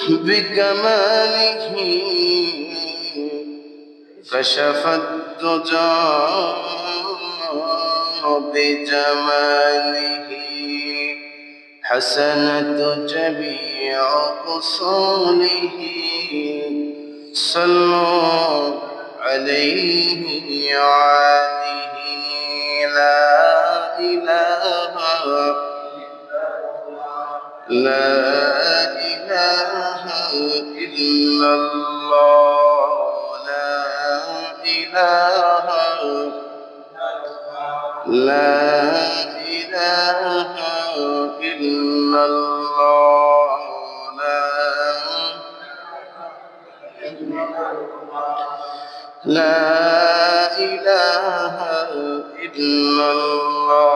بكماله كشف الدجى بجماله حسنت جميع خصاله صلوا عليه وآله لا إله إلا الله لا إله إلا الله لا إله إلا الله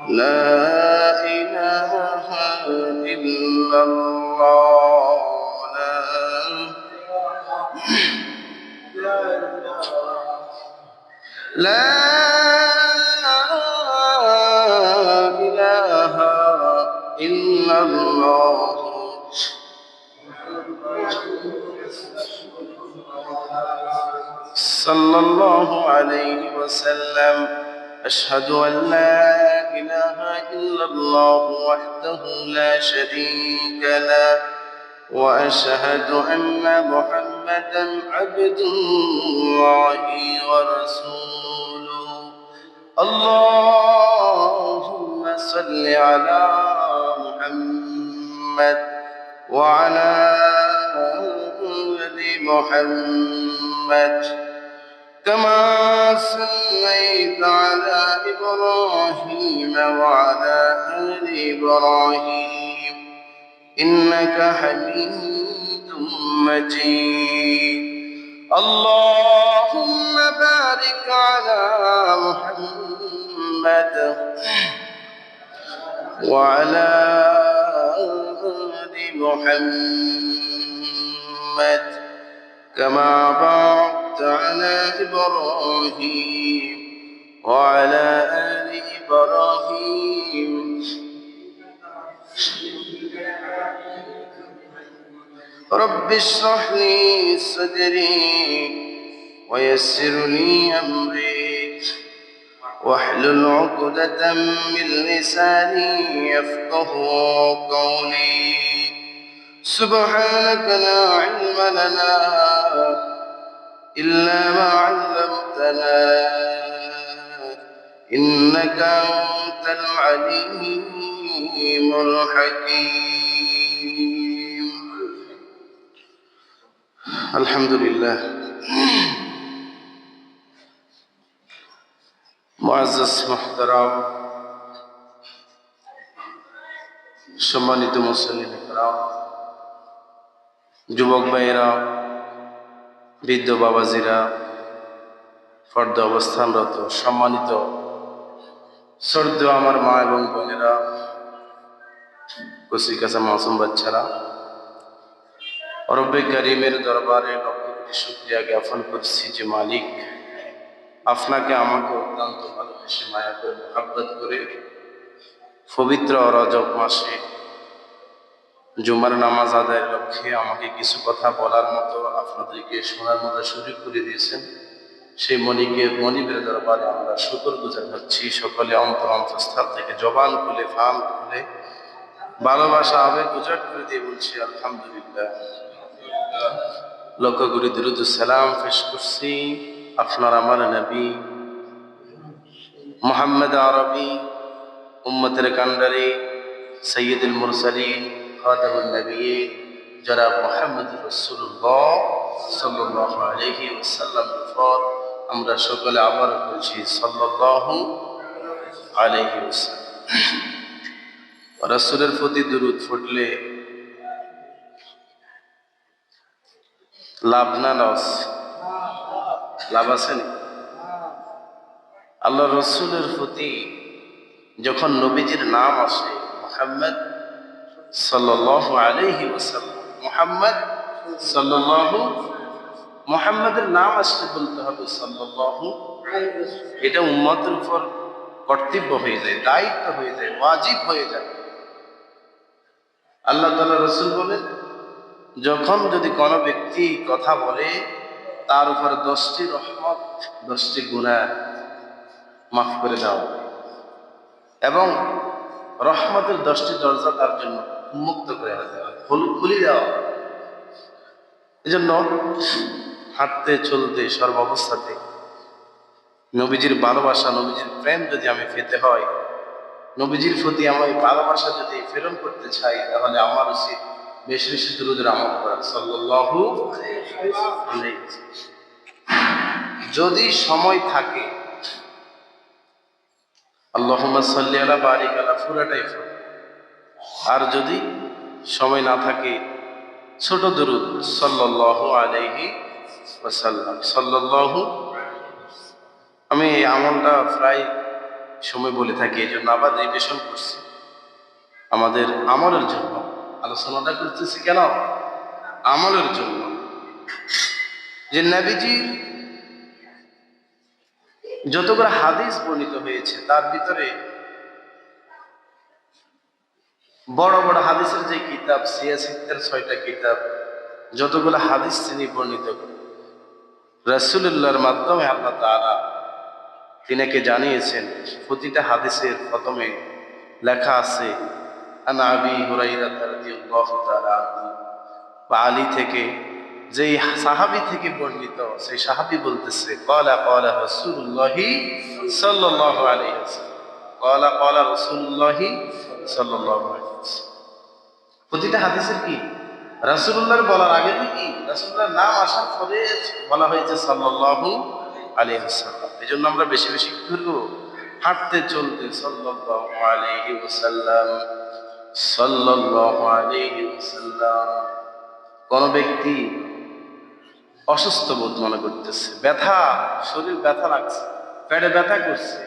لا إله إلا الله لا إله إلا الله صلى الله عليه وسلم أشهد أن لا إله إلا الله وحده لا شريك له وأشهد أن محمدا عبد الله ورسوله اللهم صل على محمد وعلى آل محمد كما صليت على إبراهيم وعلى آل إبراهيم إنك حميد مجيد اللهم بارك على محمد وعلى آل محمد كما باركت على إبراهيم وعلى آل إبراهيم رب اشرح لي صدري ويسر لي أمري واحلل عقدة من لساني يفقه قولي سبحانك لا علم لنا إلا ما علمتنا إنك أنت العليم الحكيم الحمد لله মুআজ্জাজ মুহতারাম সম্মানিত মুসল্লিন کرام যুবক ভাইয়েরা বৃদ্ধ বাবাজিরা ফর্দ অবস্থানরত সম্মানিত শ্রদ্ধ আমার মা এবং বোনেরা কচি কাঁচা মাসুম বাচ্চারা রব্বে কারীমের দরবারে লক্ষ কোটি শুকরিয়া জ্ঞাপন করছি যে মালিক আপনাকে আমাকে অত্যন্ত ভালোবেসে মায়া করে মহব্বত করে পবিত্র রজব মাসে জুমার নামাজ আদায়ের লক্ষ্যে আমাকে কিছু কথা বলার মতো আপনাদেরকে শোনার মতো সুযোগ করে দিয়েছেন সেই মনিবের দরবারে আমরা শুকরগুজার হচ্ছি সকলে অন্তঃস্থল থেকে জবান খুলে ফান খুলে ভালোবাসা আবেগ উজাড় করে দিয়ে বলছি আলহামদুলিল্লাহ লক্ষ কোটি দুরূদ সালাম পেশ করছি আপনার আমার নবী মুহাম্মদ আরবি উম্মতের কান্ডারি সৈয়দুল মুরসালিন খাতামুন নবিয়্যিন জনাব মুহাম্মদ রাসূলুল্লাহ সাল্লাল্লাহু আলাইহি ওয়াসাল্লাম ফর আমরা সকলে আবার বলছি সাল্লাল্লাহু আলাইহি ওয়াসাল্লাম রাসূলের প্রতি দুরূদ ফুটলে লাভ না লস লাভ আছে না আল্লাহ রসুলের প্রতি যখন নবীজির নাম আসে মুহাম্মদ সাল্লাল্লাহু আলাইহি ওয়াসাল্লাম মুহাম্মদ সাল্লাল্লাহু মুহাম্মাদের নাম আসলে বলতে হবে সাল্লাল্লাহু এটা উম্মতের উপর কর্তব্য হয়ে যায়, দায়িত্ব হয়ে যায়, ওয়াজিব হয়ে যায়। আল্লাহ তাআলা রাসূল বলেন, যখন যদি কোনো ব্যক্তি কথা বলে তার উপর 10টি রহমত 10টি গুনাহ মাফ করে দাও এবং রহমতের 10টি দরজা তার জন্য উন্মুক্ত করে দেওয়া, খুলে দেওয়া। এই জন্য হাঁটতে চলতে সর্বাবস্থাতে নবীজির ভালোবাসা, নবীজির প্রেম যদি আমি পেতে হয়, নবীজির প্রতি আমার ভালোবাসা যদি প্রেরণ করতে চাই, তাহলে আমার উচিত বেশি বেশি দুরূদের আমল করা। সাল্লাল্লাহু আলাইহি। যদি সময় থাকে আল্লাহুম্মা সাল্লি আলা বারিক আলা পুরাটাই পড়ো, আর যদি সময় না থাকে ছোট দুরূদ সাল্লাল্লাহু আলাইহি ওয়াসাল্লাম। সাল্লাল্লাহু, আমি এই আমলটা প্রায় সময় বলে থাকি, এই জন্য আবার রিভিশন করছি আমাদের আমলের জন্য। আলোচনাটা করতেছি কেন? আমলের জন্য। যে নবীজি যতগুলো হাদিস বর্ণিত হয়েছে তার ভিতরে বড় বড় হাদিসের যে কিতাব, সিয়াসিতের 6টা কিতাব, যতগুলো হাদিস তিনি বর্ণিত করেন, রাসূলুল্লাহর মাধ্যমে আল্লাহ তাআলা তিনাকে জানিয়েছেন। প্রতিটা হাদিসের প্রথমে লেখা আছে আন আবি হুরায়রা রাদিয়াল্লাহু তাআলা আনহু, বা আলী থেকে, যেই সাহাবী থেকে বর্ণিত সেই সাহাবী বলতেছে ক্বালা ক্বালা রাসূলুল্লাহি সাল্লাল্লাহু আলাইহি ওয়াসাল্লাম, ক্বালা ক্বালা রাসূলুল্লাহি সাল্লাল্লাহু আলাইহি ওয়াসাল্লাম। প্রতিটা হাদিসের কি রাসূলুল্লাহর বলার আগে কি রাসূলুল্লাহর নাম আসার পরে বলা হয়েছে সাল্লাল্লাহু আলাইহি ওয়াসাল্লাম। এজন্য আমরা বেশি বেশি কি করব? হাঁটতে চলতে সাল্লাল্লাহু আলাইহি ওয়াসাল্লাম, সাল্লাল্লাহু আলাইহি ওয়াসাল্লাম। কোন ব্যক্তি অসুস্থ বোধ মনে করতেছে, ব্যথা, শরীর ব্যথা লাগছে, পেটে ব্যথা করছে,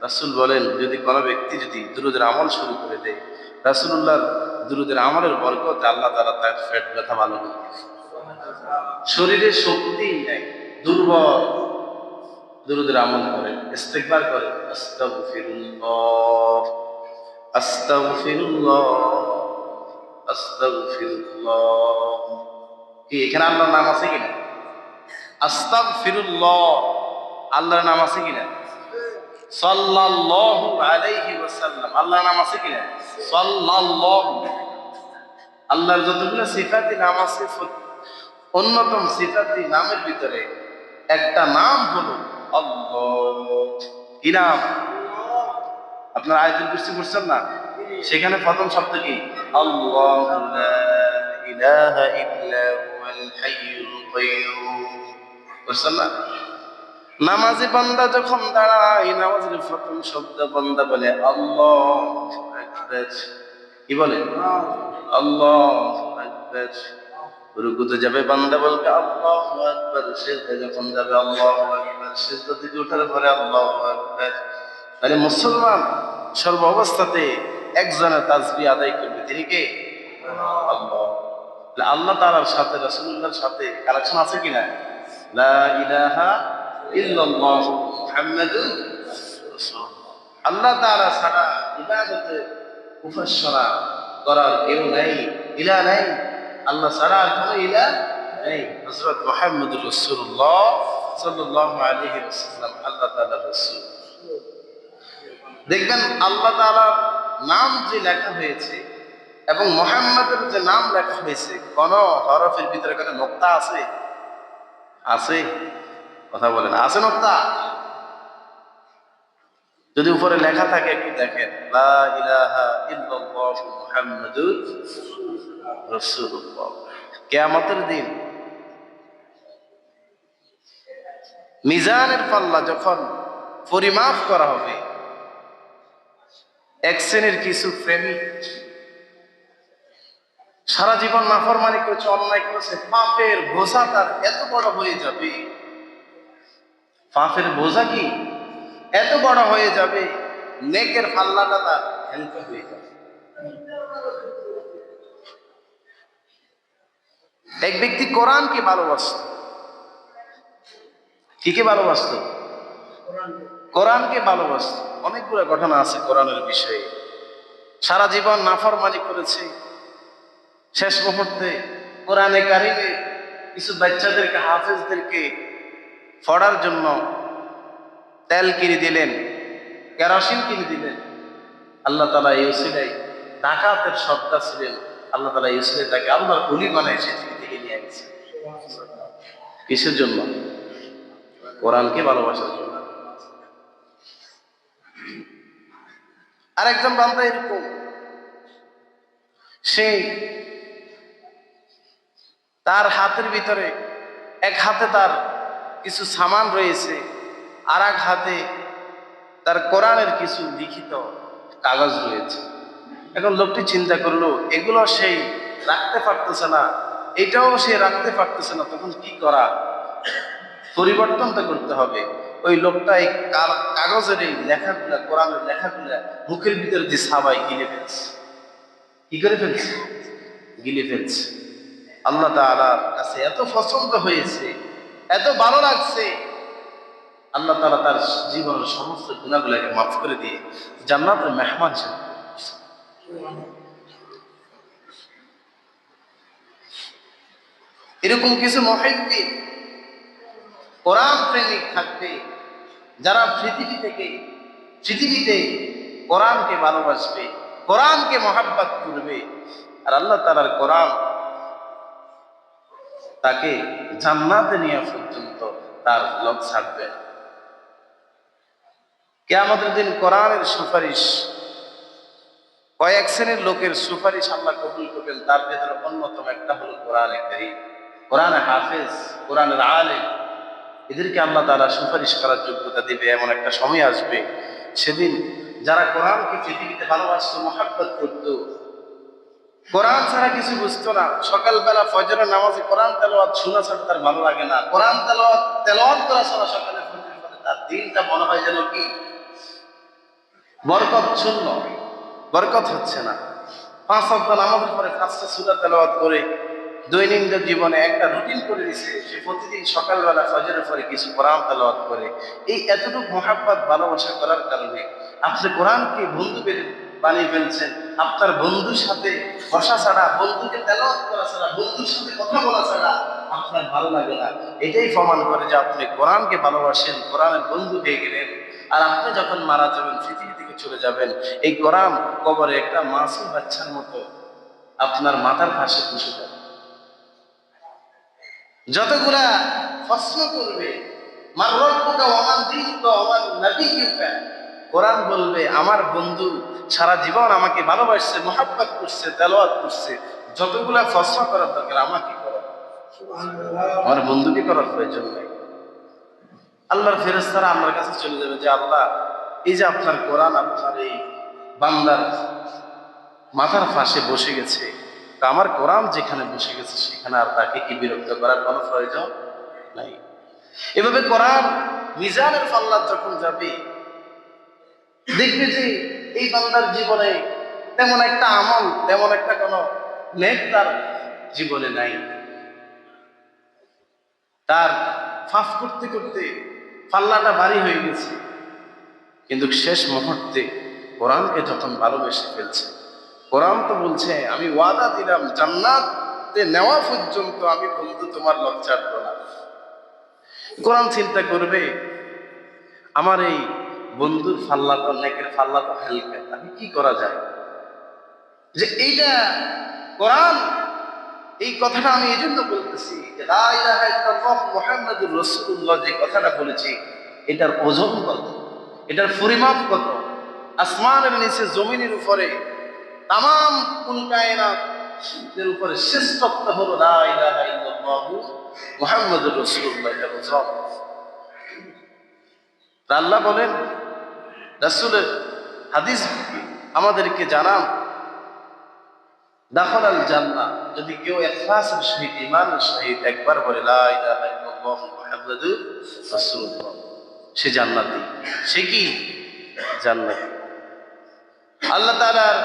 রাসূল বলেন যদি কোনো ব্যক্তি যদি দুরূদের আমল শুরু করে দেয়, রাসূলুল্লাহর দুরূদের আমলের বরকতে আল্লাহ তাআলা তার পেট ব্যথা ভালো করে দেয়। শরীরে শক্তি নেই, দুর্বল, দুরূদের আমল করে, ইস্তিগফার করে, আস্তাগফিরুল্লাহ আস্তাগফিরুল্লাহ আস্তাগফিরুল্লাহ। কি এখানে আল্লাহর নাম আছে কিনা? আস্তাগফিরুল্লাহ আল্লাহর নাম আছে কিনা? সাল্লাল্লাহু আলাইহি ওয়াসাল্লাম আল্লাহর নাম আছে কিনা? সাল্লাল্লাহু। আল্লাহর যতগুলো সিফাতি নাম আছে, অন্যতম সিফাতি নামের ভিতরে একটা নাম হলো আল্লাহ। কি নাম? আপনার আয়াতুল কুরসি পড়ছেন না? সেখানে প্রথম শব্দ কি? আল্লাহু লা ইলাহা ইল্লা হুয়াল হাইয়ুল কাইয়্যুম। পড়ছেন না? নামাজি বান্দা যখন দাঁড়ায়, নামাজের প্রথম শব্দ বান্দা বলে আল্লাহু আকবার। কি বলে? আল্লাহু আকবার। রুকুতে যাবে বান্দা বলবে আল্লাহু আকবার, সিজদায় যখন যাবে আল্লাহু আকবার, সিজদা থেকে ওঠার পরে আল্লাহু আকবার। তাহলে মুসলমান সর্ব অবস্থাতে একজনের তাসবিহ আদায় করবে, তিনি কে? আল্লাহ। আল্লাহ তাআলার সাথে রাসূলুল্লাহর সাথে কানেকশন আছে কিনা? লা ইলাহা ইল্লাল্লাহ মুহাম্মাদুর রাসূলুল্লাহ। আল্লাহ তাআলা ছাড়া ইবাদতে উপাসনা করার কেউ নাই, ইলাহ নাই। আল্লাহ ছাড়া আর কোনো ইলাহ নেই। হযরত মুহাম্মদুর রাসূলুল্লাহ সাল্লাল্লাহু আলাইহি ওয়াসাল্লাম আল্লাহ তাআলার রাসূল। দেখবেন আল্লাহ তাআলার নাম যে লেখা হয়েছে এবং মুহাম্মাদের যে নাম লেখা হয়েছে, কোন হরফের ভিতরে কোনো নোক্তা আছে? আছে? কথা বলেন, আছে নোক্তা? যদি উপরে লেখা থাকে একটু দেখেন, লা ইলাহা ইল্লাল্লাহু মুহাম্মাদুর রাসূলুল্লাহ। কিয়ামতের দিন মিজানের পাল্লা যখন পরিমাপ করা হবে, এক শ্রেণীর কিছু প্রেমিক সারা জীবন নাফরমানি করেছে, অন্যায় করেছে, পাপের বোঝা তার এত বড় হয়ে যাবে, পাপের বোঝা কি এত বড় হয়ে যাবে, নেকের পাল্লাটা তার হালকা হয়ে যাবে। এক ব্যক্তি কোরআনকে ভালোবাসত। কি কে ভালোবাসত? কোরআনকে ভালোবাসত। অনেকগুলো ঘটনা আছে কোরআনের বিষয়ে। সারা জীবন নাফরমানি করেছে, শেষ মুহূর্তে কোরআনে কারিমে কিছু বাচ্চাদেরকে, হাফেজদেরকে পড়ার জন্য তেল কিনে দিলেন, কেরোসিন কিনে দিলেন। আল্লাহ তাআলা এই উসিলায়, ডাকাতের সর্দার ছিলেন, আল্লাহ তাআলা এই উসিলায় তাকে আল্লাহর ওলি বানায় পৃথিবী থেকে নিয়ে গেছে। কিসের জন্য? কোরআনকে ভালোবাসার জন্য। আর একজন বান্দা এরকম, সে তার হাতের ভিতরে, এক হাতে তার কিছু সামান রয়েছে, আর এক হাতে তার কোরআনের কিছু লিখিত কাগজ রয়েছে। এখন লোকটি চিন্তা করলো, এগুলো সেই রাখতে পারতেছে না, এটাও সে রাখতে পারতেছে না, তখন কি করা? পরিবর্তন তো করতে হবে। ওই লোকটা এই কাগজের এই লেখাগুলা, কোরআনের লেখাগুলা মুখের ভিতরে যে সাবাই গিলে ফেলছে। কি করে ফেলছে? গিলে ফেলছে। আল্লাহ তাআলার কাছে এত পছন্দ হয়েছে, এত ভালো লাগছে, আল্লাহ তাআলা তার জীবনের সমস্ত গুনাহগুলোকে মাফ করে দিয়ে জান্নাতের মেহমান হিসেবে। এরকম কিছু মুহিব্বিন, কোরআন প্রেমিক থাকবে, যারা পৃথিবীতে কোরআনকে ভালোবাসবে, কোরআনকে মহাব্বত করবে, আর আল্লাহ তাআলার কোরআন তাকে জান্নাতে নিয়ে পর্যন্ত তার লোক ছাড়বে। কিয়ামতের দিন কোরআনের সুপারিশ, কয়েক শ্রেণীর লোকের সুপারিশ আল্লাহ কবুল করবেন। তার ভেতরে অন্যতম একটা হলো কোরআনে কারীম, কোরআনে হাফেজ, কোরআনের আলেম। এদেরকে আল্লাহ তাআলা সুপারিশ করার যোগ্যতা দিবে। এমন একটা সময় আসবে, সেদিন যারা কোরআনকে পৃথিবীতে ভালোবাসতো, মহাব্বত করতো, কোরআন ছাড়া কিছু বুঝতো না, সকালবেলা ফজরের নামাজে কোরআন তেলাওয়াত শোনা ছাড়া তার ভালো লাগে না, কোরআন তেলাওয়াত করা ছাড়া সকালে ফজরের পরে তার দিনটা মনে হয় যেন কি বরকত শূন্য, বরকত হচ্ছে না। 5 ওয়াক্ত নামাজের পরে 5টা সূরা তেলাওয়াত করে দৈনন্দিন জীবনে একটা রুটিন করে দিছে, সে প্রতিদিন সকালবেলা ফজরের পরে কিছু কোরআন তেলাওয়াত করে। এই এতটুকু মহাব্বত, ভালোবাসা করার কারণে আপনি কোরআনকে বন্ধু বানিয়ে ফেলছেন। আপনার বন্ধুর সাথে বসা ছাড়া, বন্ধুকে তেলাওয়াত করা ছাড়া, বন্ধুর সাথে কথা বলা ছাড়া আপনার ভালো লাগে না। এটাই প্রমাণ করে যে আপনি কোরআনকে ভালোবাসেন, কোরআনের বন্ধু হয়ে গেলেন। আর আপনি যখন মারা যাবেন, পৃথিবী থেকে চলে যাবেন, এই কোরআন কবরে একটা মাসুম বাচ্চার মতো আপনার মাথার পাশে বসে যাবে। যতগুলা প্রশ্ন করবে, মান রব্বুকা ওয়া মান দীনুকা ওয়া মান নাবিয়্যুকা, কোরআন বলবে আমার বন্ধু সারা জীবন আমাকে ভালোবাসছে, মহাব্বত করছে, তেলাওয়াত করছে, যতগুলা প্রশ্ন করার দরকার আমাকে করো, আমার বন্ধুকে করার প্রয়োজন নাই। আল্লাহর ফেরেশতারা আল্লাহর কাছে চলে যাবে যে আল্লাহ, এই যে আপনার কোরআন আপনার এই বান্দার মাথার পাশে বসে গেছে, তা আমার কোরআন যেখানে বসে গেছে সেখানে আর তাকে কি বিরক্ত করার কোনো প্রয়োজন নাই। এভাবে কোরআন মিজানের পাল্লা যখন যাবে, দেখবে যে এই বান্দার জীবনে তেমন একটা আমল, তেমন একটা কোনো নেক তার জীবনে নাই। তার ফাঁস করতে করতে পাল্লাটা ভারী হয়ে গেছে, কিন্তু শেষ মুহূর্তে কোরআনকে যখন ভালোবেসে ফেলছে, কোরআন তো বলছে আমি ওয়াদা দিলাম জান্নাতে নেওয়া পর্যন্ত আমি বন্ধু তোমার লোক ছাড়বো না। কোরআন চিন্তা করবে আমার এই বন্ধুর ফাল্লাটা, নেকের ফাল্লাটা হালকা, আমি কি করা যায় যে এইটা কোরআন, এই কথাটা আমি এই জন্য বলতেছি যে লা ইলাহা ইল্লাল্লাহ মুহাম্মাদুর রাসূলুল্লাহ, যে কথাটা বলেছি এটার ওজন কত, এটার পরিমাপ কত। আসমানের নিচে, জমিনের উপরে, তামাম কুল কায়নাতের উপরে শ্রেষ্ঠত্ব হলো লা ইলাহা ইল্লাল্লাহ মুহাম্মাদুর রাসূলুল্লাহ। এটা ওজন। আল্লাহ বলেন, রাসূলের হাদিস আমাদেরকে জানান, দাখালাল জান্নাহ, যদি কেউ ইখলাসের সহিত, ঈমানের সহিত একবার বলে লা ইলাহা ইল্লাল্লাহ মুহাম্মাদুর রাসূলুল্লাহ, সে জান্নাতি। সে কি জান্নাতি। আল্লাহ তাআলার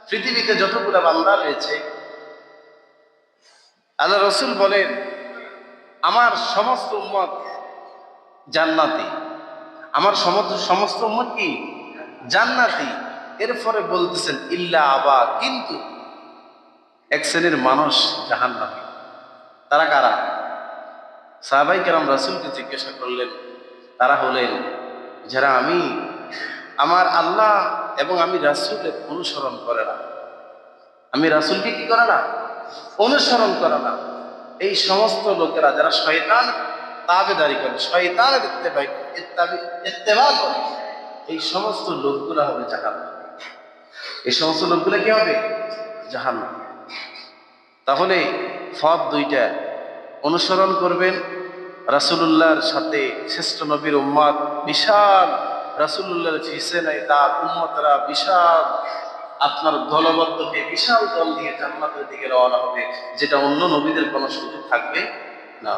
পৃথিবীতে যতগুলো বান্দা রয়েছে, আল্লাহ রাসূল বলেন আমার সমস্ত উম্মত জান্নাতি, আমার সমস্ত সমস্ত উম্মত কি জান্নাতি। এরপরে বলতেছেন ইল্লা আবা, কিন্তু এক শ্রেণীর মানুষ জাহান্নামী। তারা কারা? সাহাবাই কেরাম রাসূলকে জিজ্ঞাসা করলেন, তারা হলেন যারা আমার আল্লাহ এবং আমি রাসূলের অনুসরণ করে না, আমি রাসূলকে কি করে না, অনুসরণ করে না। এই সমস্ত লোকেরা যারা শয়তান তাবেদারি করে, শয়তানের ইত্তেবা করে, এই সমস্ত লোকগুলা হবে জাহান্নামী। এই সমস্ত লোকগুলা কি হবে? জাহান্নামী। তাহলে পথ দুইটা, অনুসরণ করবেন রাসূলুল্লাহর সাথে, শ্রেষ্ঠ নবীর উম্মত বিশাল, রাসূলুল্লাহর ফিসেনায় তার উম্মতরা বিশাল, আপনার দলবদ্ধ হয়ে বিশাল দল নিয়ে জান্নাতের দিকে রওনা হবে, যেটা অন্য নবীদের কোনো সুযোগ থাকবে না।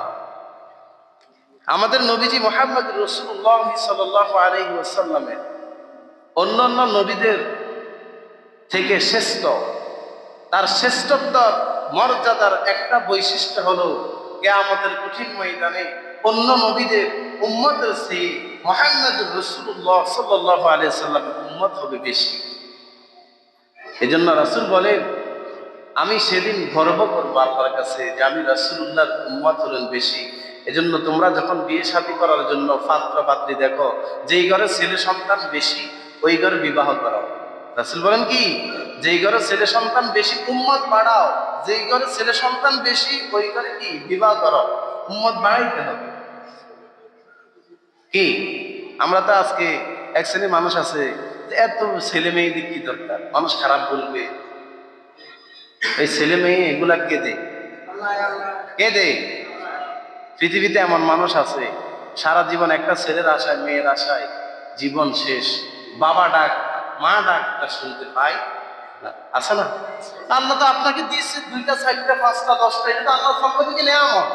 আমাদের নবীজি মুহাম্মদ রাসূলুল্লাহ সাল্লাল্লাহু আলাইহি ওয়াসাল্লামের অন্যান্য নবীদের থেকে শ্রেষ্ঠ, তার শ্রেষ্ঠত্ব মর্যাদার একটা বৈশিষ্ট্য হলো কিয়ামতের কঠিন ময়দানে অন্য নবীদের উম্মতের চেয়ে মুহাম্মদ রাসূলুল্লাহ সাল্লাল্লাহু আলাইহি ওয়াসাল্লামের উম্মত হবে বেশি। এজন্য রাসূল বলেন, আমি সেদিন গর্ব করবো আল্লাহর কাছে যে আমি রাসূলুল্লাহর উম্মত হলেন বেশি। এজন্য তোমরা যখন বিয়ে শাদী করার জন্য পাত্র পাত্রী দেখো, যেই ঘরে ছেলে সন্তান বেশি ওই ঘরে বিবাহ করো। রাসূল বলেন কি, যেই ঘরে ছেলে সন্তান বেশি উম্মত বাড়াও, যেই ঘরে ছেলে সন্তান বেশি ওই ঘরে কি বিবাহ করো, উম্মত বাড়াইতে হবে। কি আমরা তো আজকে এক শ্রেণীর মানুষ আছে, এত ছেলে মেয়েদের কি দরকার, মানুষ খারাপ বলবে, এই ছেলে মেয়ে এগুলা কে দে, কে দে? পৃথিবীতে এমন মানুষ আছে সারা জীবন একটা ছেলের আশায় মেয়ের আশায় জীবন শেষ, বাবা ডাক মা ডাকটা শুনতে পায় না, আছে না? আল্লাহ তো আপনাকে দিয়েছে 2টা 4টা 5টা 10টা, এটা তো আল্লাহর পক্ষ থেকে নেয়ামত।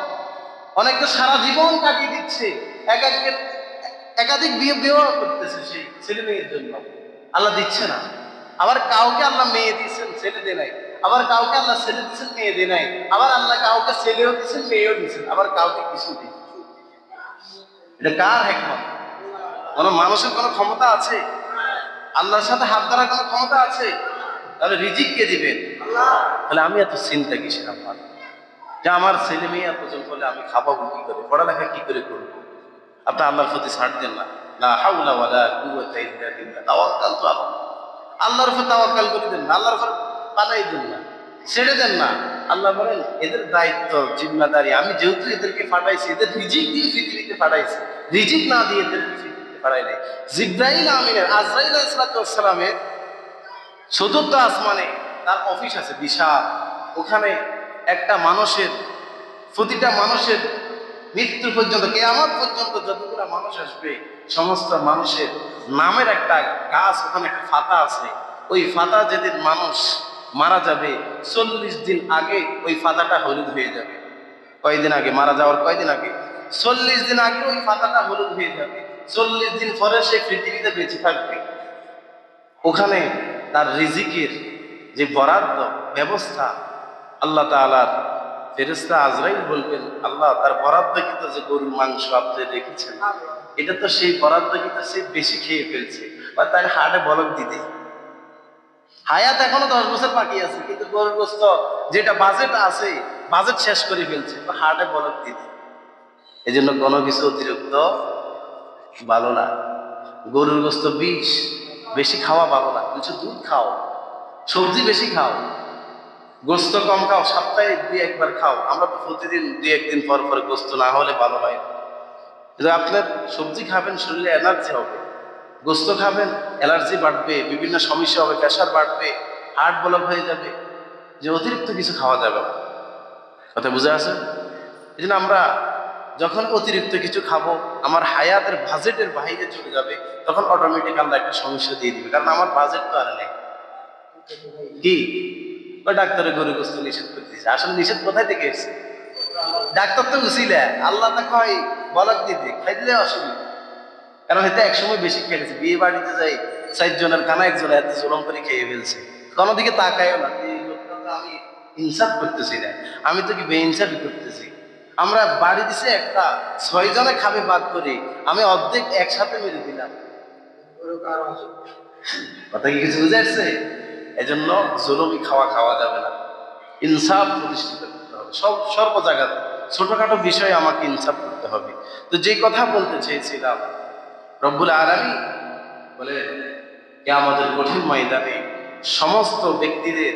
অনেক তো সারা জীবন কাটিয়ে দিচ্ছে, একাধিক বিবাহ করতেছে সেই ছেলে মেয়ের জন্য, আল্লাহ দিচ্ছে না। আবার কাউকে আল্লাহ মেয়ে দিচ্ছেন, ছেলে দেয় নাই। আবার কাউকে আল্লাহ ছেলে দিচ্ছেন, মেয়ে দেয় নাই। আবার আল্লাহ কাউকে ছেলেও দিচ্ছেন, মেয়েও দিচ্ছেন, আবার কাউকে কিছু দিচ্ছেন। এটা কার হিকমত? কোনো মানুষের কোনো ক্ষমতা আছে? আল্লাহর সাথে হাত ধরার কোনো ক্ষমতা আছে? তাহলে রিজিক কে দিবেন? তাহলে আমি এত চিন্তা কিসের আমার, যে আমার ছেলে মেয়ে এতজন বলে আমি খাওয়াবো কি করে, পড়ালেখা কি করে করবো? আপনি আল্লাহর প্রতি ছাড় দেন না। লা হাওলা ওয়ালা কুওয়াতা ইল্লা বিল্লাহ, তাওয়াক্কালতু আলাল্লাহ। আল্লাহর উপর তাওয়াক্কাল করে দেন না, আল্লাহর উপর পালাই দেন না, ছেড়ে দেন না। আল্লাহ বলেন এদের দায়িত্ব জিম্মাদারি, আমি যেহেতু এদেরকে পাঠাইছি, এদের রিজিক দিয়ে পৃথিবীতে পাঠাইছি, রিজিক না দিয়ে এদেরকে পৃথিবীতে পাঠাই নাই। জিবরাইল আমিনের, আজরাইল আলাইহিস সালামের 4th আসমানে তার অফিস আছে বিশাল। ওখানে একটা মানুষের, প্রতিটা মানুষের মৃত্যু পর্যন্ত, কিয়ামত পর্যন্ত যতগুলো মানুষ আসবে সমস্ত মানুষের নামের একটা গাছ, ওখানে একটা ফাতা আছে। ওই ফাতা যেদিন মানুষ মারা যাবে 40 দিন আগে ওই ফাতাটা হলুদ হয়ে যাবে। কয়দিন আগে মারা যাওয়ার কয়দিন আগে? 40 দিন আগে ওই ফাতাটা হলুদ হয়ে যাবে। 40 দিন পরে সে পৃথিবীতে বেঁচে থাকবে। ওখানে তার রিজিকের যে বরাদ্দ ব্যবস্থা, আল্লাহ তাআলার ফেরেশতা আজরাইল বলবেন, আল্লাহ তার বরাদ্দকৃত যে গরুর মাংস আপনি রেখেছেন, এটা তো সেই বরাদ্দকৃত সে বেশি খেয়ে ফেলছে, বা তার হাড়ে বলক দিতে। হায়াত এখনো 10 বছর বাকি আছে, কিন্তু গরুর গোস্ত যেটা বাজেট আছে, বাজেট শেষ করে ফেলছে, তো হাড়ে বলক দিতে। এই জন্য কোনো কিছু অতিরিক্ত ভালো না। গরুর গোস্ত বিষ, বেশি খাওয়া ভালো না। কিছু দুধ খাও, সবজি বেশি খাও, গোস্ত কম খাও, সপ্তাহে 2-1 বার খাও। আমরা তো প্রতিদিন 2-1 দিন পর পর গোস্ত না হলে ভালো হয় না। কিন্তু আপনার সবজি খাবেন, শরীরে এনার্জি হবে। গোস্ত খাবেন, অ্যালার্জি বাড়বে, বিভিন্ন সমস্যা হবে, প্রেশার বাড়বে, হার্ট ব্লক হয়ে যাবে। যে অতিরিক্ত কিছু খাওয়া যাবে না, কথা বুঝে আসে? এই জন্য আমরা যখন অতিরিক্ত কিছু খাবো, আমার হায়াতের বাজেটের বাইরে চলে যাবে, তখন অটোমেটিক আল্লাহ একটা সমস্যা দিয়ে দিবে, কারণ আমার বাজেট তো আর নেই। কি ওই ডাক্তারে গরু গোস্ত নিষেধ করে দিয়েছে, আসলে নিষেধ কোথায় থেকে এসছে? ডাক্তার তো উচিলে, আল্লাহ তো কয় বলক দিতে, খাই দিলে অসুবিধা। কারণ এতে একসময় বেশি খেয়েছে, বিয়ে বাড়িতে যাই 4 জনের খানা একজন এত জুলুম করে খেয়ে ফেলছে, কোনো দিকে তাকায়ও না। এই লোকটা তো আমি ইনসাফ করতেছি না, আমি তো কি বেইনসাফি করতেছি। আমরা বাড়ি দিছে একটা, 6 জনে খাবে বাদ করে, আমি অর্ধেক একসাথে মেরে দিলাম। কথা কি কিছু বুঝে আসছে? এই জন্য জুলুমি খাওয়া যাবে না, ইনসাফ প্রতিষ্ঠিত করতে হবে সর্ব জায়গাতে। ছোটখাটো বিষয়ে আমাকে ইনসাফ করতে হবে। তো যে কথা বলতে চেয়েছিলাম, রব্বুল আলামিন বলে কিয়ামতের কঠিন ময়দানে সমস্ত ব্যক্তিদের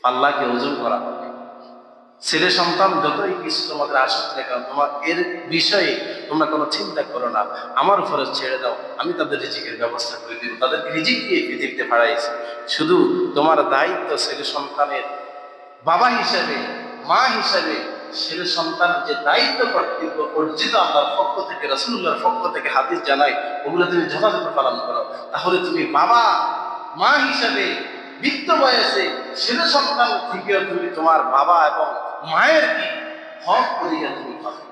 পাল্লাকে ওজন করা হবে। ছেলে সন্তান যতই কিছু তোমাদের আসুক না কেন, তোমার এর বিষয়ে তোমরা কোনো চিন্তা করো না, আমার উপরে ছেড়ে দাও, আমি তাদের রিজিকের ব্যবস্থা করে দিব। তাদেরকে রিজিক দিয়ে পৃথিবীতে পাঠাইছি। শুধু তোমার দায়িত্ব ছেলে সন্তানের বাবা হিসেবে, মা হিসেবে ছেলে সন্তানের যে দায়িত্ব কর্তব্য অর্জিত আল্লাহর পক্ষ থেকে, রাসূলুল্লাহর পক্ষ থেকে হাদিস জানাই, ওগুলো তুমি যথাযথ পালন করো। তাহলে তুমি বাবা মা হিসেবে বৃদ্ধ বয়সে ছেলে সন্তান থেকেও তুমি তোমার বাবা এবং মায়ের কি হক অধিকার তুমি পাবে।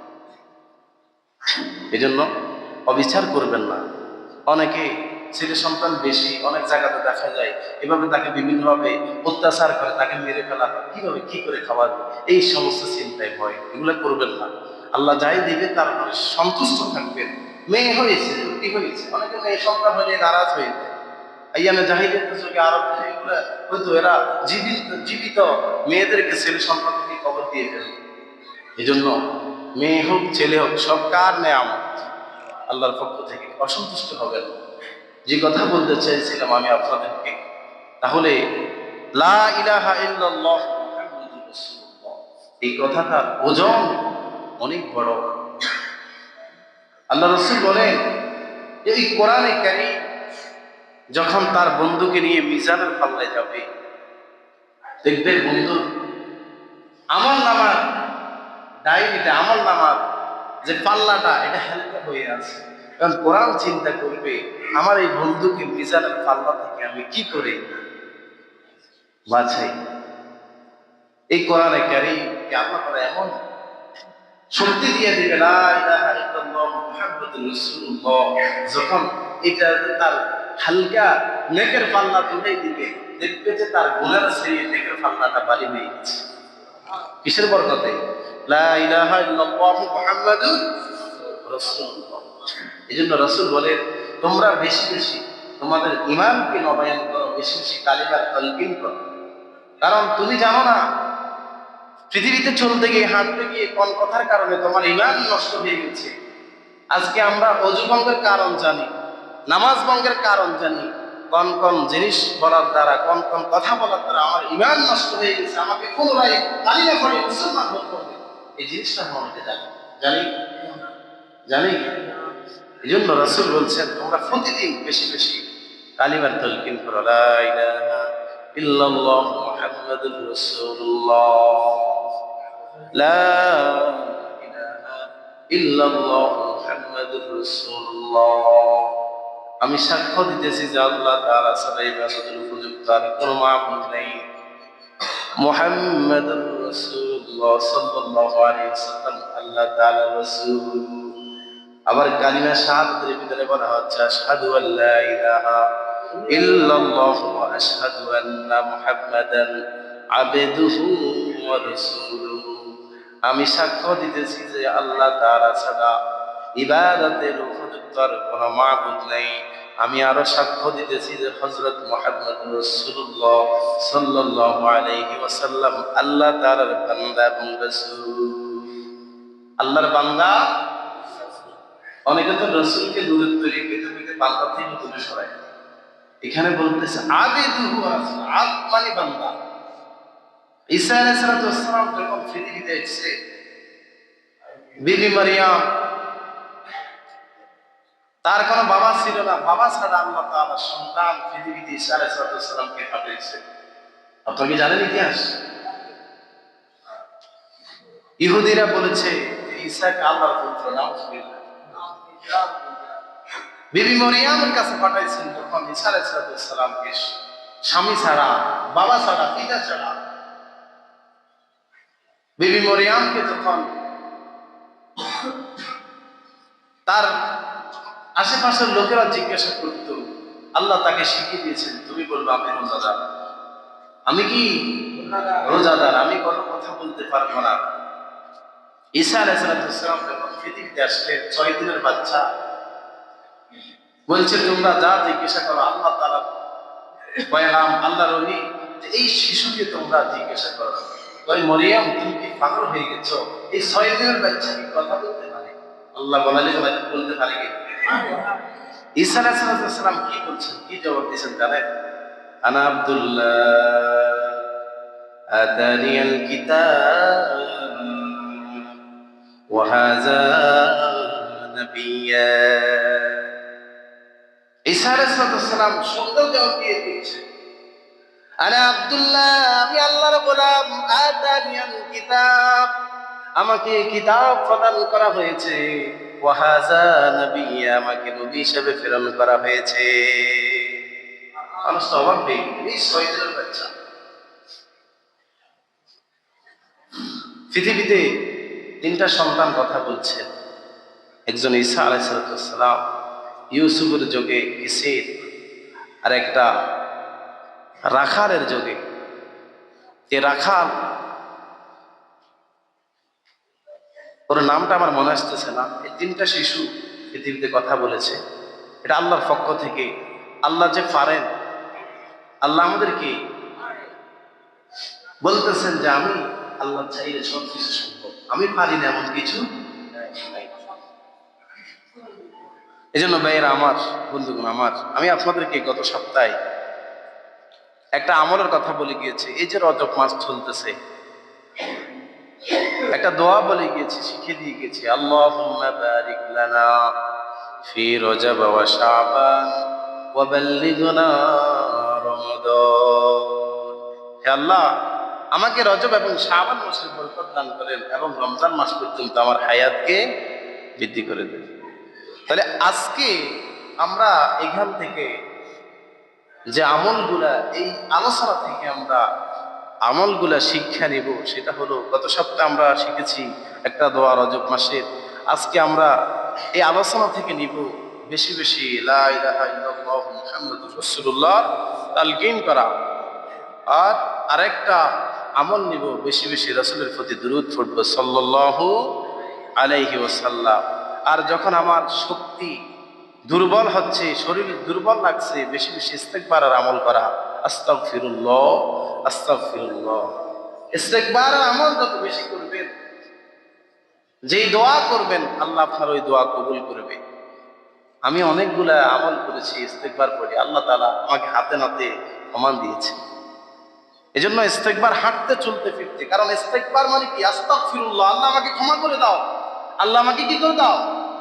এই জন্য অবিচার করবেন না। অনেকে ছেলে সন্তান বেশি, অনেক জায়গাতে দেখা যায় এভাবে তাকে বিভিন্নভাবে অত্যাচার করে, তাকে মেরে ফেলা হয়, কিভাবে কি করে খাওয়াবে, এই সমস্ত চিন্তায় ভয়, এগুলো করবেন না। আল্লাহ যাই দিবে তার উপরে সন্তুষ্ট থাকবেন। মেয়ে হয়েছে, রুটি হয়েছে, অনেকে মেয়ে সন্তান হলে নারাজ হয়ে যায়। আইয়ামে জাহিলিয়াতের যুগে আরব দেশে এগুলো হয়তো এরা জীবিত মেয়েদেরকে ছেলে সন্তান থেকে কবর দিয়ে ফেলে। এই জন্য মেয়ে হোক ছেলে হোক সব কার নেয়ামত, আল্লাহর পক্ষ থেকে, অসন্তুষ্ট হবেন। যে কথা বলতে চাইছিলাম আমি আপনাদেরকে, তাহলে লা ইলাহা ইল্লাল্লাহ মুহাম্মাদুর রাসূলুল্লাহ, এই কথাটার ওজন অনেক বড়। আল্লাহ রাসূল বলেন যে এই কোরআনে কারীম যখন তার বন্ধুকে নিয়ে মিজানের পাল্লায় যাবে, দেখবে বন্ধু আমল নামার ডায়েরিটা, আমল নামার যে পাল্লাটা, এটা হালকা হয়ে আছে। কারণ কোরআন চিন্তা করবে আমার এই বন্ধুকে মিজানের পাল্লা থেকে আমি কি করে বাছাই। এই কোরআনে কারীমকে আল্লাহ তাআলা এমন শক্তি দিয়ে দিবে, লা ইলাহা ইল্লাল্লাহ মুহাম্মাদুর রাসূলুল্লাহ, যখন এটা তার হালকা নেকের পাল্লা তুলে দিবে, দেখবে যে তার গুনাহ চেয়ে নেকের পাল্লাটা ভারী হয়ে গেছে। কিসের বরকতে? লা ইলাহা ইল্লাল্লাহ মুহাম্মাদুর রাসূলুল্লাহ। এজন্য রাসূল বলেন তোমরা বেশি বেশি তোমাদের ঈমানকে নবায়ন করো, বেশি বেশি কালিমার তালকিন করো। কারণ তুমি জানো না পৃথিবীতে চলতে গিয়ে, হাঁটতে গিয়ে কোন কথার কারণে তোমার ঈমান নষ্ট হয়ে গেছে। আজকে আমরা অজু ভঙ্গের কারণ জানি, নামাজ ভঙ্গের কারণ জানি, কোন কোন জিনিস বলার দ্বারা, কোন কোন কথা বলার দ্বারা আমার ঈমান নষ্ট হয়ে গেছে, আমাকে পুনরায় কালিমা পড়ে মুসলমান হতে হবে। এই জিনিসটা আমরা জানি জানি এই জন্য রাসূল বলছেন তোমরা প্রতিদিন বেশি বেশি কালিমার তালকিন করো, লা ইলাহা ইল্লাল্লাহ মুহাম্মাদুর রাসূলুল্লাহ, লা ইলাহা ইল্লাল্লাহ মুহাম্মাদুর রাসূলুল্লাহ। আমি সাক্ষ্য দিতেছি যে আল্লাহ তাআলা ছাড়া ইবাদতের উপযুক্ত আর কোনো মাবুদ নেই, মুহাম্মাদুর রাসূলুল্লাহ সাল্লাল্লাহু আলাইহি ওয়াসাল্লাম আল্লাহ তাআলার রাসূল। আবার কালিমা শাহাদাতের ভিতরে বলা হচ্ছে আশহাদু আল্লা ইলাহা ইল্লাল্লাহ ওয়া আশহাদু আন্না মুহাম্মাদান আবদুহু ওয়া রাসূলুহু। আমি সাক্ষ্য দিতেছি যে আল্লাহ তাআলা ছাড়া ইবাদতের উপযুক্ত আর কোনো মাবুদ নেই। আমি আরো সাক্ষ্য দিতেছি যে হযরত মুহাম্মদ রাসূলুল্লাহ সাল্লাল্লাহু আলাইহি ওয়াসাল্লাম আল্লাহ তাআলার বান্দা এবং রাসূল। আল্লাহর বান্দা। অনেকে তো রাসূলকে দূরের তৈরি পৃথিবীতে বান্দা থেকে দূরে সরায়। এখানে বলতেছে আবিদুহু ওয়া রাসূল, আব মানে বান্দা। ঈসা আলাইহিস সালাম যখন পৃথিবীতে এসেছে, বিবি মারিয়াম তার কোনো বাবা ছিল না, বাবা ছাড়া আল্লাহ তাআলা সন্তান পৃথিবীতে ঈসা আলাইহিস সালামকে পাঠিয়েছে। আপনারা কি জানেন ইতিহাস? ইহুদিরা বলেছে যে ঈসাকে আল্লাহর পুত্র, নাউজুবিল্লাহ। বিবি মরিয়মের কাছে পাঠাইছেন যখন ঈসা আলাইহিস সালামকে, স্বামী ছাড়া, বাবা ছাড়া, পিতা ছাড়া। বিবি মরিয়মকে যখন তার আশেপাশের লোকেরা জিজ্ঞাসা করত, আল্লাহ তাকে শিখিয়ে দিয়েছেন, তুমি বলবো আমি রোজাদার। আমি কি রোজাদার? আমি কোনো কথা বলতে পারবো না। ঈসা আলাইহিস সালাম যখন পৃথিবীতে আসলেন 6 দিনের বাচ্চা, বলছে তোমরা যা জিজ্ঞাসা করো আল্লাহ তাআলা পয়গাম আল্লাহর ওহী, এই শিশুকে তোমরা জিজ্ঞাসা করো। ওই মরিয়ম তুমি কি পাগল হয়ে গেছো? এই 6 দিনের বাচ্চা কি কথা বলতে পারে? আল্লাহ বলালে বলতে পারে কি? ঈসা আলাইহিস সালাম কি বলছেন, কি জবাব দিয়েছেন জানেন? আনা আব্দুল্লাহ আতানিয়াল কিতাব ওয়া হাযা নাবিয়্যা। ঈসা আলাইহিস সালাম সুন্দর জবাব দিয়ে দিচ্ছেন, আনা আব্দুল্লাহ, আমি আল্লাহর গোলাম, আতানিয়াল কিতাব, আমাকে কিতাব প্রদান করা হয়েছে, ওয়া হাযা নাবিয়্যা, আমাকে নবী হিসেবে প্রেরণ করা হয়েছে। মানুষ তো অবাক হয়ে গেল, এই 6 দিনের বাচ্চা পৃথিবীতে 3টা সন্তান কথা বলছেন। একজন ঈসা আলাইহিস সালাম ইউসুফের যুগে ইসির, আর একটা রাখালের যুগে। যে রাখাল, ওর নামটা আমার মনে আসতেছে না। এই 3টা শিশু পৃথিবীতে কথা বলেছে। এটা আল্লাহর পক্ষ থেকে। আল্লাহ যে পারেন, আল্লাহ আমাদেরকে বলতেছেন যে আমি আল্লাহ চাইলে সব কিছু সম্ভব, আমি পারি না এমন কিছু নাই। এই জন্য ভাইয়েরা আমার, বন্ধুগণ আমার, আমি আপনাদেরকে গত সপ্তাহে একটা আমলের কথা বলে গিয়েছি। এই যে রজব মাস চলতেছে, একটা দোয়া বলে গিয়েছি, শিখিয়ে দিয়ে গেছি, আল্লাহুম্মা বারিক লানা ফি রজব ওয়া শাবান ওয়া বাল্লিগনা রমাদান। হে আল্লাহ, আমাকে রজব এবং শাবান মাসের বরকত দান করেন এবং রমজান মাস পর্যন্ত আমার হায়াতকে বৃদ্ধি করে দেন। তাহলে আজকে আমরা এখান থেকে যে আমলগুলা, এই আলোচনা থেকে আমরা আমলগুলা শিক্ষা নিব, সেটা হলো গত সপ্তাহে আমরা শিখেছি একটা দোয়া রজব মাসের। আজকে আমরা এই আলোচনা থেকে নিব বেশি বেশি লা ইলাহা ইল্লাল্লাহু মুহাম্মাদুর রাসূলুল্লাহ তালকিন করা। আর আরেকটা আমল নিব, বেশি বেশি রাসূলের প্রতি দুরূদ পড়ব সাল্লাল্লাহু আলাইহি ওয়াসাল্লাম। আর যখন আমার শক্তি দুর্বল হচ্ছে, শরীর দুর্বল লাগছে, বেশি বেশি ইস্তেগফার আর আমল করা। আস্তাগফিরুল্লাহ, আস্তাগফিরুল্লাহ। ইস্তেগফার আর আমল যত বেশি করবেন, যেই দোয়া করবেন, আল্লাহ আপনার ওই দোয়া কবুল করবে। আমি অনেকগুলা আমল করেছি, ইস্তেগফার করি, আল্লাহ তাআলা আমাকে হাতে নাতে প্রমাণ দিয়েছে। এজন্য ইস্তেগফার হাঁটতে চলতে ফিরতে। কারণ ইস্তেগফার মানে কি? আস্তাগফিরুল্লাহ, আল্লাহ আমাকে ক্ষমা করে দাও, আল্লাহ আমাকে কি করে দাও?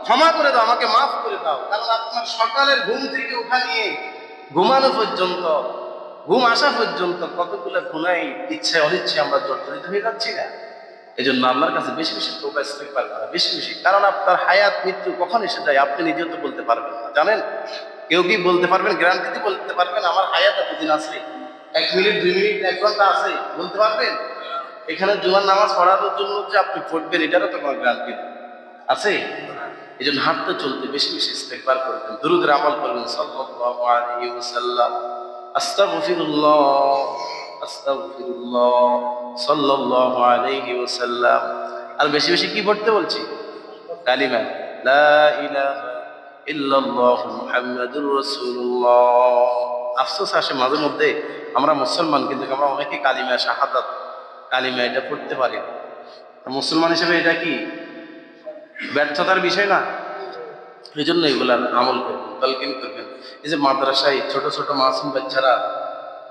ক্ষমা করে দাও, আমাকে মাফ করে দাও। কারণ আপনার সকালের ঘুম থেকে ওঠা নিয়ে ঘুমানো পর্যন্ত, ঘুম আসা পর্যন্ত কতগুলো গুনাহ ইচ্ছায় অনিচ্ছায় আমরা জর্জরিত হয়ে যাচ্ছি না? এই জন্য আল্লাহর কাছে বেশি বেশি তওবা ইস্তেগফার করা, বেশি বেশি। কারণ আপনার হায়াত মৃত্যু কখন এসে যায় আপনি নিজেও তো বলতে পারবেন না, জানেন? কেউ কি বলতে পারবেন, গ্যারান্টিতে বলতে পারবেন আমার হায়াত এতদিন আছে? 1 মিনিট, 2 মিনিট, 1 ঘন্টা আছে বলতে পারবেন? এখানে জুমার নামাজ পড়ার জন্য যে আপনি পড়বেন, এটারও তো কোনো গ্যারান্টি আছে? এই জন্য হাঁটতে চলতে বেশি বেশি ইস্তেগফার করবেন, দুরূদের আমল করবেন সাল্লাল্লাহু আলাইহি ওয়াসাল্লাম। আস্তাগফিরুল্লাহ, আস্তাগফিরুল্লাহ সাল্লাল্লাহু আলাইহি ওয়াসাল্লাম। আর বেশি বেশি কি পড়তে বলছি? কালিমা লা ইলাহা ইল্লাল্লাহু মুহাম্মাদুর রাসূলুল্লাহ। আফসোস আসে মাঝে মধ্যে, আমরা মুসলমান কিন্তু আমরা অনেকে কালিমা শাহাদাত, কালিমা এটা পড়তে পারি না। মুসলমান হিসেবে এটা কি ব্যর্থতার বিষয় না? এই জন্য এগুলার আমল করবেন, তালকিন করবেন। এই যে মাদ্রাসায় ছোট ছোট মাসুম বাচ্চারা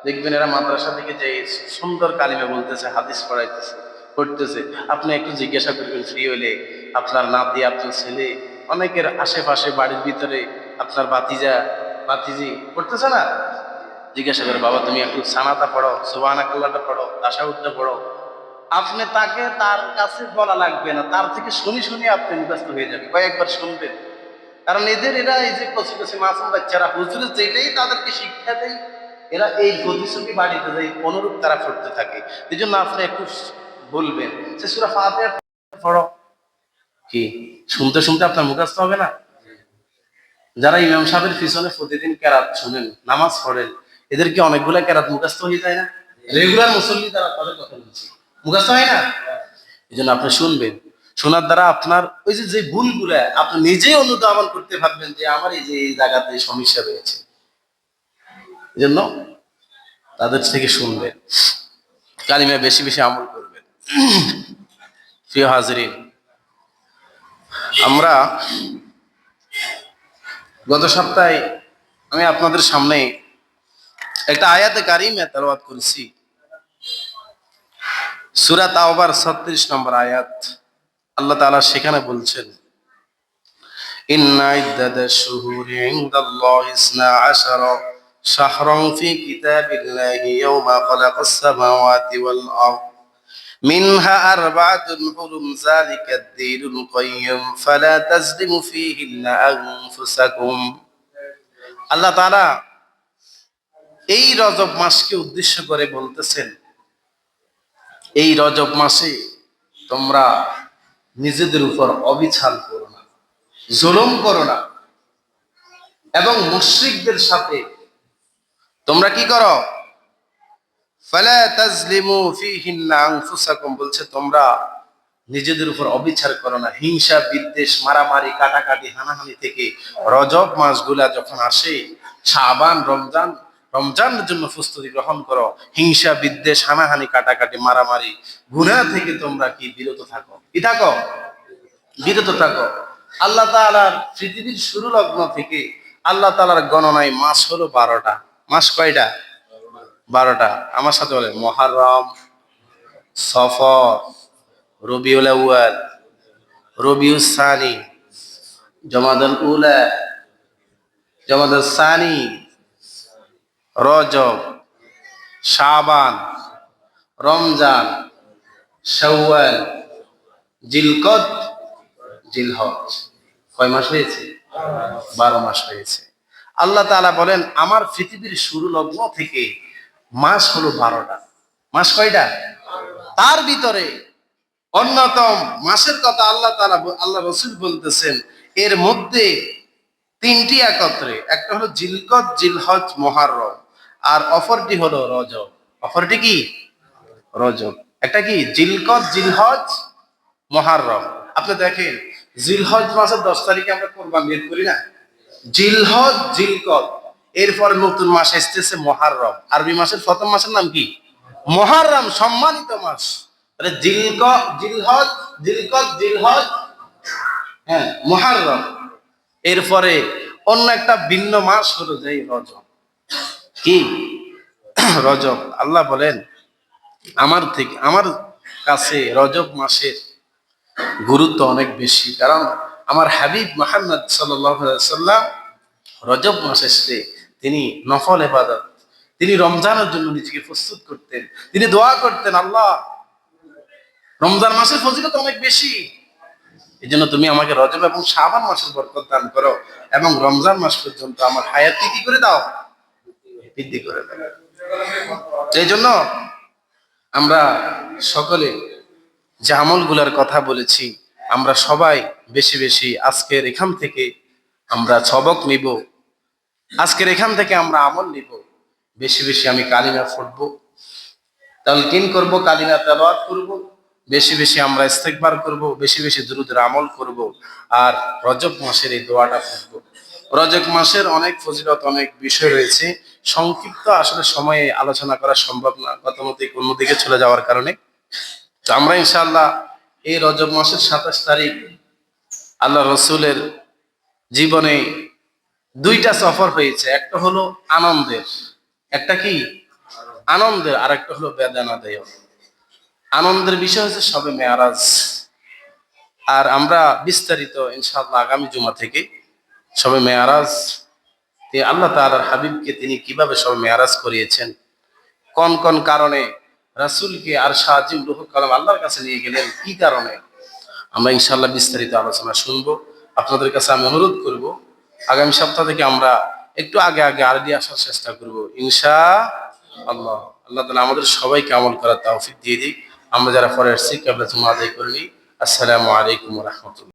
দেখবেন, এরা মাদ্রাসা থেকে যে সুন্দর কালিমা বলতেছে, হাদিস পড়াইতেছে, পড়তেছে, আপনি একটু জিজ্ঞাসা করবেন ফ্রি হইলে, আপনার নাতি, আপনার ছেলে, অনেকের আশেপাশে বাড়ির ভিতরে আপনার বাতিজা বাতিজি পড়তেছে না, জিজ্ঞাসা করে, বাবা তুমি একটু সানাতা পড়ো, সুবহানাকাল্লাহটা পড়ো, তাশাহুদটা পড়ো। আপনি তাকে, তার কাছে বলা লাগবে না, তার থেকে শুনি শুনি আপনি মুখস্থ হয়ে যাবে, কয়েকবার শুনবেন। কারণ এদের, এরা এই যে কচি কচি মাসুম বাচ্চারা, হুজুর যেটাই তাদেরকে শিক্ষা দেয়, এরা এই প্রতিশ্রুতি বাড়িতে যায়, অনুরূপ তারা পড়তে থাকে। এই জন্য আপনি একটু বলবেন যে সূরা ফাতিহা পড়ো। কি শুনতে শুনতে আপনার মুখস্থ হবে না? যারা ইমাম সাহেবের পিছনে প্রতিদিন কেরাত শুনেন, নামাজ পড়েন, এদেরকে অনেকগুলা কেরাত মুখস্থ হয়ে যায় না? রেগুলার মুসল্লি তারা, তাদের কথা বলছি, মুখস্থ হয় না? এই জন্য আপনি শুনবেন, শোনার দ্বারা আপনার ওই যে যে ভুলগুলা আপনি নিজেই অনুধাবন করতে পারবেন যে আমার এই যে এই জায়গাতে সমস্যা রয়েছে। এই জন্য তাদের থেকে শুনবেন, কালিমা বেশি বেশি আমল করবেন। প্রিয় হাজরিন, আমরা গত সপ্তাহে আমি আপনাদের সামনে একটা আয়াতে কারিমা তেলাওয়াত করেছি, সূরা তাওবার 36 নম্বর আয়াত। আল্লাহ তাআলা সেখানে বলছেন, ইন্না ইদ্দাতাশ শুহুরি ইনদাল্লাহি 12 শাহরান ফি কিতাবিল্লাহি ইয়াওমা খালাকাস সামাওয়াতি ওয়াল আরদ মিনহা আরবা'তুন হুরুম যালিকাদ দীনুল কাইয়্যিম ফালা তাজলিমু ফীহিন্না আনফুসাকুম। আল্লাহ তাআলা এই রজব মাসকে উদ্দেশ্য করে বলতেছেন, এই রজব মাসে তোমরা নিজেদের উপর অবিচার করো না, জুলুম করো না, এবং মুশরিকদের সাথে তোমরা কি করো, ফালা তাজলিমু ফীহিন্না আনফুসাকুম, বলছে তোমরা নিজেদের উপর অবিচার করো না। হিংসা বিদ্বেষ মারামারি কাটাকাটি হানাহানি থেকে রজব মাসগুলা যখন আসে, শাবান রমজান, রমজানের জন্য প্রস্তুতি গ্রহণ করো। হিংসা বিদ্বেষ হানাহানি কাটাকাটি মারামারি গুনাহ থেকে তোমরা কি বিরত থাকো, কি থাকো, বিরত থাকো। আল্লাহ তাআলার পৃথিবীর শুরু লগ্ন থেকে আল্লাহ তাআলার গণনায় মাস হলো 12টা। মাস কয়টা? 12টা। আমার সাথে বলে, মুহররম, সফর, রবিউল আউয়াল, রবিউস সানি, জমাদাল উলা, জমাদাল সানি, রজব, শাবান, রমজান, শাওয়াল, জিলকদ, জিলহজ। কয় মাস হয়েছে? 12 মাস হয়েছে। আল্লাহ তাআলা বলেন, আমার পৃথিবীর শুরু লগ্ন থেকে মাস হলো 12টা। মাস কয়টা? তার ভিতরে অন্যতম মাসের কথা আল্লাহ তাআলা, আল্লাহ রাসূল বলতেছেন, এর মধ্যে 3টি একত্রে, একটা হলো জিলকদ, জিলহজ, মুহররম, আর অপরটি হলো রজব। অপরটি কি? রজব। একটা কি? জিলকদ, জিলহজ, মুহররম। আপনি দেখেন, জিলহজ মাসের 10 তারিখে আমরা কুরবানি ঈদ করি না? জিলহজ, জিলকদ, এরপর নতুন মাস আসতেছে মুহররম। আরবি মাসের প্রথম মাসের নাম কি? মুহররম, সম্মানিত মাস। তাহলে জিলকদ, জিলহজ, জিলকদ, জিলহজ, হ্যাঁ, মুহররম। এরপরে অন্য একটা ভিন্ন মাস হলো যে রজব। কি? রজব। আল্লাহ বলেন, আমার কাছে রজব মাসের গুরুত্ব অনেক বেশি, কারণ আমার হাবিব মুহাম্মদ সাল্লাল্লাহু আলাইহি সাল্লাম রজব মাস আসলে তিনি নফল ইবাদত, তিনি রমজানের জন্য নিজেকে প্রস্তুত করতেন। তিনি দোয়া করতেন, আল্লাহ, রমজান মাসের ফজিলত অনেক বেশি, এই জন্য তুমি আমাকে রজব এবং শাবান মাসের বরকত দান করো, এবং রমজান মাস পর্যন্ত আমার হায়াতকে কি করে দাও? বৃদ্ধি করে দাও। এই জন্য আমরা সকলে যে আমলগুলার কথা বলেছি, আমরা সবাই বেশি বেশি আজকের এখান থেকে আমরা সবক নিব, আজকের এখান থেকে আমরা আমল নিব। বেশি বেশি আমি কালিমা পড়বো, তালকিন করব, কালিমা তেলাওয়াত করব, বেশি বেশি আমরা ইস্তেগফার করব, বেশি বেশি দুরূদের আমল করব, আর রজব মাসের এই দোয়াটা পড়ব। রজব মাসের অনেক ফজিলত, অনেক বিষয় রয়েছে, সংক্ষিপ্ত আসলে সময়ে আলোচনা করা সম্ভব না, কথামতো অন্যদিকে চলে যাওয়ার কারণে। তো আমরা ইনশাআল্লাহ এই রজব মাসের 27 তারিখ আল্লাহ রসুলের জীবনে 2টা সফর হয়েছে। একটা হলো আনন্দের, একটা কি? আনন্দের, আর একটা হলো বেদনাদায়ক। আনন্দের বিষয় হচ্ছে শবে মেরাজ, আর আমরা বিস্তারিত ইনশাআল্লাহ আগামী জুমা থেকে শবে মেরাজ, আল্লাহ তাআলার হাবিবকে তিনি কিভাবে শবে মেরাজ করিয়েছেন, কোন কোন কারণে রাসূলকে আর শাহজিম রুহুল কালাম আল্লাহর কাছে নিয়ে গেলেন, কি কারণে, আমরা ইনশাআল্লাহ বিস্তারিত আলোচনা শুনবো। আপনাদের কাছে আমি অনুরোধ করব, আগামী সপ্তাহ থেকে আমরা একটু আগে আগে আরডি আসার চেষ্টা করব ইনশাআল্লাহ। আল্লাহ তাআলা আমাদের সবাইকে আমল করার তৌফিক দিয়ে দিক। আমরা যারা পরে আসছি কেবলা জুমা আদায় করিনি। আসসালামু আলাইকুম ওয়া রাহমাতুল্লাহ।